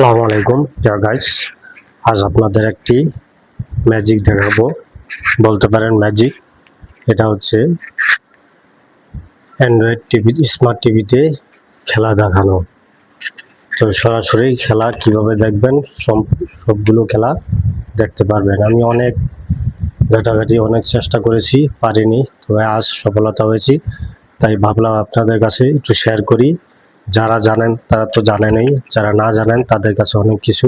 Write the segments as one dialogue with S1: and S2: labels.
S1: আসসালামু আলাইকুম deer guys, আজ আপনাদের একটি ম্যাজিক দেখাবো, বলতে পারেন ম্যাজিক। এটা হচ্ছে অ্যান্ড্রয়েড টিভি, স্মার্ট টিভিতে খেলা দেখানো। তো সরাসরি খেলা কিভাবে দেখবেন, সবগুলো খেলা দেখতে পারবেন। আমি অনেক ঘাটাঘাটি অনেক চেষ্টা করেছি, পারিনি, তবে আজ সফলতা হয়েছি। তাই ভাবলাম আপনাদের কাছে একটু শেয়ার করি। যারা জানেন তারা তো জানেনই, যারা না জানেন তাদের কাছে অনেক কিছু,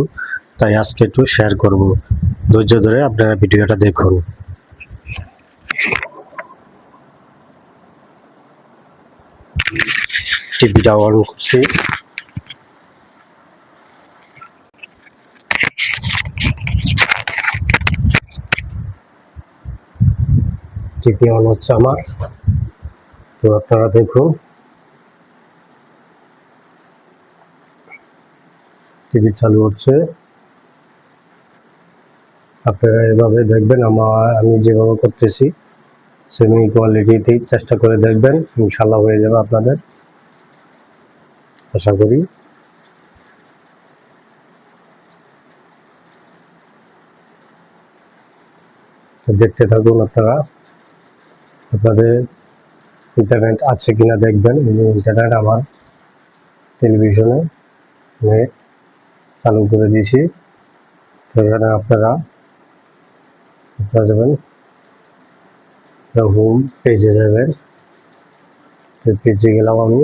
S1: তাই আজকে একটু শেয়ার করব। ধৈর্য ধরে আপনারা ভিডিওটা দেখুন। টিভিটা অন করছি। টিভি অন হচ্ছে আমার, তো আপনারা দেখুন। টিভি চালু হচ্ছে, আপনারা এভাবে দেখবেন। আমি যেভাবে করতেছি সেমি কোয়ালিটিতেই চেষ্টা করে দেখবেন, ইনশাল্লাহ হয়ে যাবে আপনাদের, আশা করি। তো দেখতে থাকুন আপনারা। আপনাদের ইন্টারনেট আছে কিনা দেখবেন। ইন্টারনেট আমার টেলিভিশনে নেট চালু করে দিয়েছি। তো এখানে আপনারা যাবেন, হোম পেজে যাবেন। তো পেজে গেলাম আমি।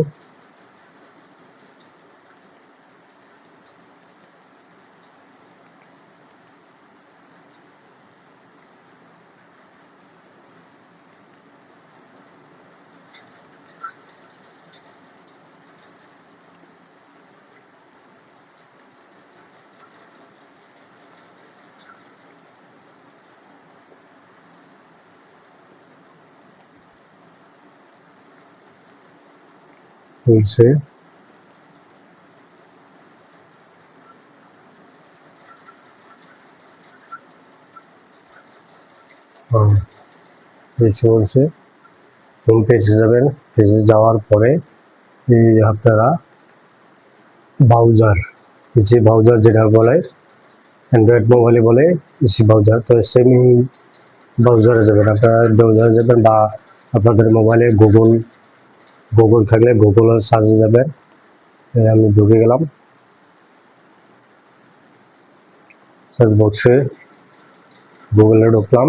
S1: খুলছে, বলছে হোম পেজে যাবেন। পেজে যাওয়ার পরে আপনারা ব্রাউজার, ইসি ব্রাউজার যেটা বলে অ্যান্ড্রয়েড মোবাইলে বলে ইসি ব্রাউজার, তো সেমি ব্রাউজারে যাবেন। আপনারা ব্রাউজারে যাবেন, বা আপনাদের মোবাইলে গুগল থাকলে গুগলের সার্চে যাবেন। আমি ঢুকে গেলাম সার্চ বক্সে, গুগলে ঢুকলাম।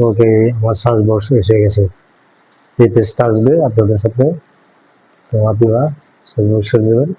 S1: ওকে, আমার সার্চ বক্স এসে গেছে। এই পেজটা আসবে আপনাদের সাথে, তো আপনারা সার্চ বক্সে যাবেন।